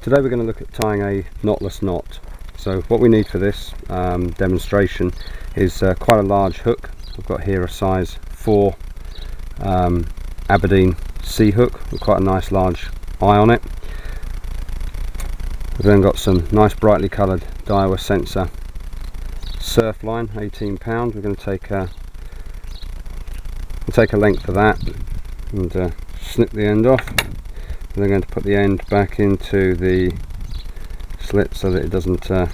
Today we're going to look at tying a knotless knot. So what we need for this demonstration is quite a large hook. I've got here a size 4 Aberdeen C hook with quite a nice large eye on it. We've then got some nice brightly coloured Daiwa sensor surf line, 18 pounds. We're going to take a length of that and snip the end off. And I'm going to put the end back into the slit so that it doesn't go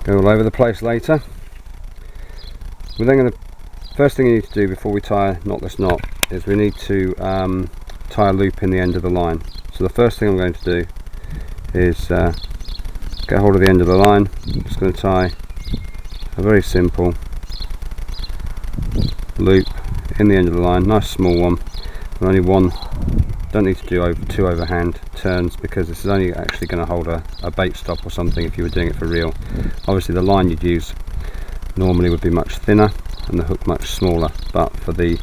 all over the place later. We're then going to, first thing you need to do before we tie a knotless knot is we need to tie a loop in the end of the line. So the first thing I'm going to do is get hold of the end of the line. I'm just going to tie a very simple loop in the end of the line, nice small one, and only one. Don't need to do two overhand turns because this is only actually going to hold a bait stop or something if you were doing it for real. Obviously the line you'd use normally would be much thinner and the hook much smaller, but for the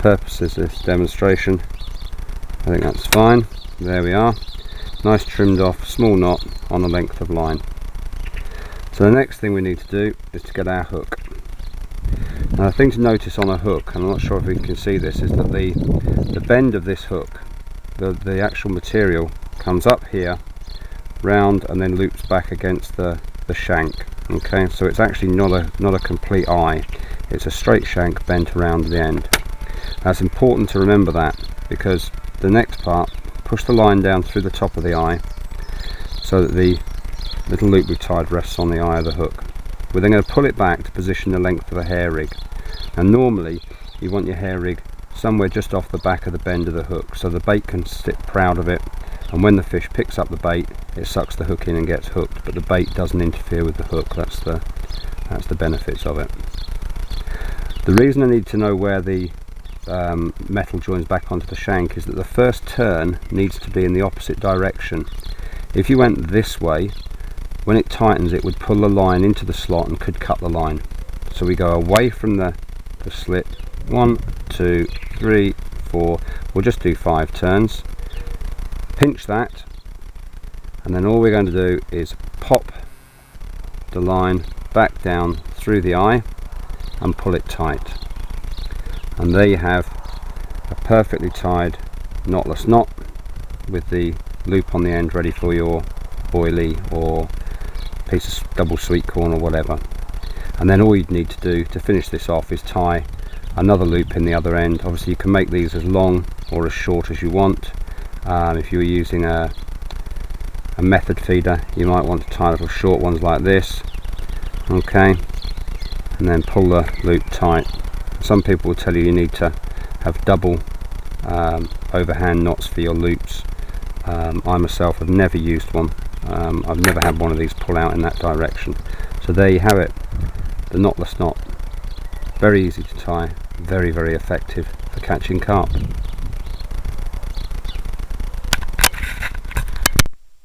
purposes of this demonstration I think that's fine. There we are, nice trimmed off small knot on a length of line. So the next thing we need to do is to get our hook. Now the thing to notice on a hook, and I'm not sure if you can see this, is that the bend of this hook, the actual material comes up here, round, and then loops back against the shank. Okay, so it's actually not a complete eye, it's a straight shank bent around the end. That's important to remember that, because the next part, push the line down through the top of the eye so that the little loop we've tied rests on the eye of the hook. We're then going to pull it back to position the length of the hair rig. And normally you want your hair rig somewhere just off the back of the bend of the hook so the bait can sit proud of it, and when the fish picks up the bait it sucks the hook in and gets hooked, but the bait doesn't interfere with the hook. That's the benefits of it. The reason I need to know where the metal joins back onto the shank is that the first turn needs to be in the opposite direction. If you went this way, when it tightens it would pull the line into the slot and could cut the line. So we go away from the slit, 1, 2, 3, 4, we'll just do 5 turns, pinch that, and then all we're going to do is pop the line back down through the eye and pull it tight, and there you have a perfectly tied knotless knot with the loop on the end ready for your boilie or piece of double sweet corn or whatever. And then all you'd need to do to finish this off is tie another loop in the other end. Obviously you can make these as long or as short as you want. If you were using a method feeder you might want to tie little short ones like this, okay, and then pull the loop tight. Some people will tell you need to have double overhand knots for your loops. I myself have never used one. I've never had one of these pull out in that direction. So there you have it, the knotless knot. Very easy to tie, very effective for catching carp.